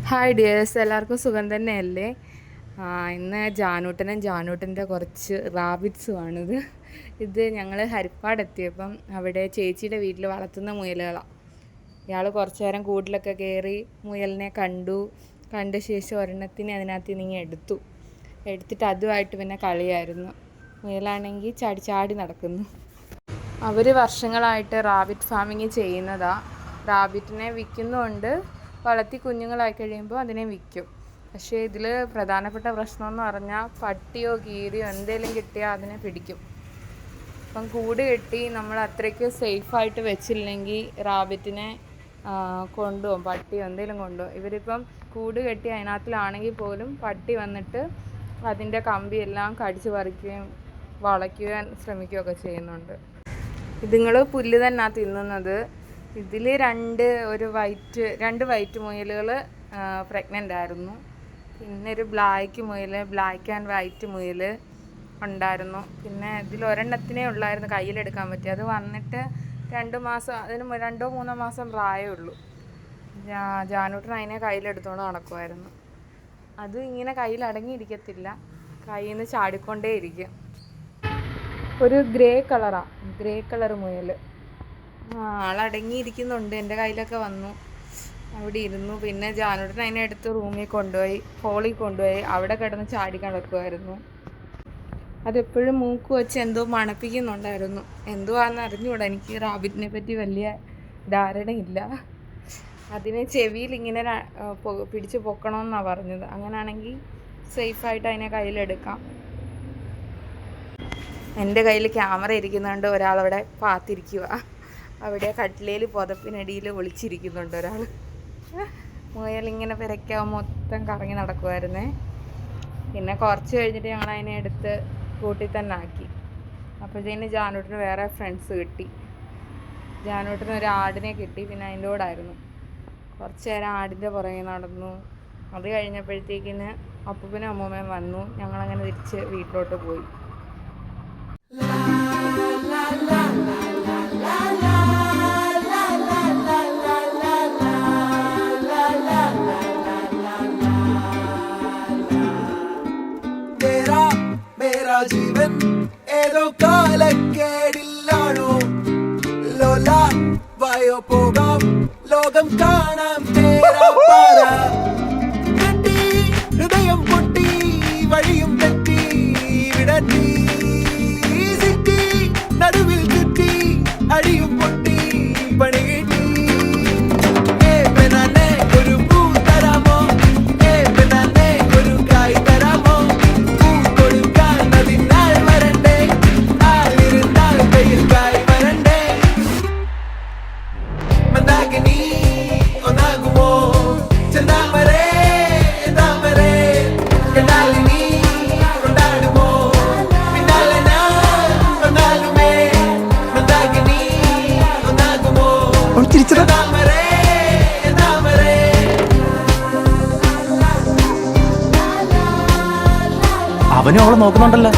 Hi dears, എല്ലാവർക്കും സുഖം തന്നെയല്ലേ? ഇന്ന് ജാനൂട്ടൻ്റെ കുറച്ച് റാബിറ്റ്സുമാണിത്. ഇത് ഞങ്ങൾ ഹരിപ്പാട് എത്തിയപ്പം അവിടെ ചേച്ചിയുടെ വീട്ടിൽ വളർത്തുന്ന മുയലുകളാണ്. ഇയാൾ കുറച്ച് നേരം കൂട്ടിലൊക്കെ കയറി മുയലിനെ കണ്ട ശേഷം ഒരെണ്ണത്തിനെ അതിനകത്ത് നിന്ന് എടുത്തിട്ട് അതുമായിട്ട് പിന്നെ കളിയായിരുന്നു. മുയലാണെങ്കിൽ ചാടി നടക്കുന്നു. അവർ വർഷങ്ങളായിട്ട് റാബിറ്റ് ഫാമിങ് ചെയ്യുന്നതാണ്. റാബിറ്റിനെ വിൽക്കുന്നുണ്ട്, വളർത്തി കുഞ്ഞുങ്ങളായി കഴിയുമ്പോൾ അതിനെ വിൽക്കും. പക്ഷേ ഇതിൽ പ്രധാനപ്പെട്ട പ്രശ്നമെന്ന് പറഞ്ഞാൽ പട്ടിയോ കീരിയോ എന്തെങ്കിലും കിട്ടിയാൽ അതിനെ പിടിക്കും. അപ്പം കൂട് കെട്ടി നമ്മൾ അത്രയ്ക്ക് സേഫായിട്ട് വെച്ചില്ലെങ്കിൽ റാബിറ്റിനെ കൊണ്ടുപോകും, പട്ടിയോ എന്തെങ്കിലും കൊണ്ടുപോകും. ഇവരിപ്പം കൂട് കെട്ടി അതിനകത്തിലാണെങ്കിൽ പോലും പട്ടി വന്നിട്ട് അതിൻ്റെ കമ്പിയെല്ലാം കടിച്ചു പറിക്കുകയും വളയ്ക്കുവാൻ ശ്രമിക്കുകയൊക്കെ ചെയ്യുന്നുണ്ട്. ഇതുങ്ങൾ പുല്ല് തന്നെ തിന്നുന്നത്. ഇതിൽ രണ്ട് വൈറ്റ് മുയലുകൾ പ്രഗ്നൻ്റ് ആയിരുന്നു. പിന്നെ ഒരു ബ്ലാക്ക് ആൻഡ് വൈറ്റ് മുയൽ ഉണ്ടായിരുന്നു. പിന്നെ ഇതിൽ ഒരെണ്ണത്തിനേ ഉള്ളായിരുന്നു കയ്യിലെടുക്കാൻ പറ്റി. അത് വന്നിട്ട് 2 മാസം, അതിന് 2-3 മാസം പ്രായമുള്ളൂ. ജാനൂട്ടൻ അതിനെ കയ്യിലെടുത്തുകൊണ്ട് നടക്കുമായിരുന്നു. അത് ഇങ്ങനെ കയ്യിൽ അടങ്ങിയിരിക്കത്തില്ല, കയ്യിൽ നിന്ന് ചാടിക്കൊണ്ടേയിരിക്കും. ഒരു ഗ്രേ കളർ മുയൽ. ആളടങ്ങിയിരിക്കുന്നുണ്ട്. എൻ്റെ കയ്യിലൊക്കെ വന്നു, അവിടെ ഇരുന്നു. പിന്നെ ജാനൂട്ടൻ അതിനെ എടുത്ത് ഹോളിൽ കൊണ്ടുപോയി അവിടെ കിടന്ന് ചാടി കിടക്കുമായിരുന്നു. അതെപ്പോഴും മൂക്ക് വെച്ച് എന്തോ മണപ്പിക്കുന്നുണ്ടായിരുന്നു. എന്തുവാന്ന് അറിഞ്ഞുകൂടാ, എനിക്ക് റാബിറ്റിനെ പറ്റി വലിയ ധാരണയില്ല. അതിനെ ചെവിയിൽ ഇങ്ങനെ പിടിച്ച് പൊക്കണമെന്നാണ് പറഞ്ഞത്. അങ്ങനെയാണെങ്കിൽ സേഫായിട്ട് അതിനെ കയ്യിലെടുക്കാം. എൻ്റെ കയ്യിൽ ക്യാമറ ഇരിക്കുന്നുണ്ട്, ഒരാളവിടെ പാത്തിരിക്കുക. അവിടെ കട്ടിലേൽ പുതപ്പിനടിയിൽ ഒളിച്ചിരിക്കുന്നുണ്ട് ഒരാൾ. മുയലിങ്ങനെ പെരയ്ക്കാവ് മൊത്തം കറങ്ങി നടക്കുമായിരുന്നേ. പിന്നെ കുറച്ച് കഴിഞ്ഞിട്ട് ഞങ്ങൾ അതിനെ എടുത്ത് കൂട്ടിൽ തന്നെ ആക്കി. അപ്പോഴത്തേന് ജാനൂട്ടിന് വേറെ ഫ്രണ്ട്സ് കിട്ടി. ജാനൂട്ടിന് ഒരു ആടിനെ കിട്ടി. പിന്നെ അതിൻ്റെ കൂടായിരുന്നു കുറച്ച് നേരം ആടിൻ്റെ പുറകെ നടന്നു. അത് കഴിഞ്ഞപ്പോഴത്തേക്കിന് അപ്പൂപ്പനും അമ്മൂമ്മയും വന്നു. ഞങ്ങളങ്ങനെ തിരിച്ച് വീട്ടിലോട്ട് പോയി. ജീവൻ ഏതോ കാലക്കേടില്ലാണോ, ലോല വായോ പോകാം ലോകം കാണാം. ഹൃദയം പൊട്ടി വഴിയും തെറ്റി വിടത്തി സിറ്റി നടുവിൽ ചുറ്റി അടിയും പൊട്ടി പണി കിട്ടി. ഒരു പൂ തരാമോ, ഒരു കായ് തരാമോ, പൂ കൊടുക്കാൻ അതിനാൾ വരണ്ടേ, ആളിരുന്നാൽ കയ്യിൽ കായ് വരണ്ടേ. മന്ദാകിനി ഒന്നാകുമോ ചെന്താമരേ താമരേ, കണ്ടാലിനി കൊണ്ടാടുമോ പിന്നാലെ ഞാൻ കൊണ്ടാലുമേ. മന്ദാകിനി ഒന്നാകുമോ ചെന്താമരേ താമരേ. അവനും അവളെ നോക്കുന്നുണ്ടല്ലോ.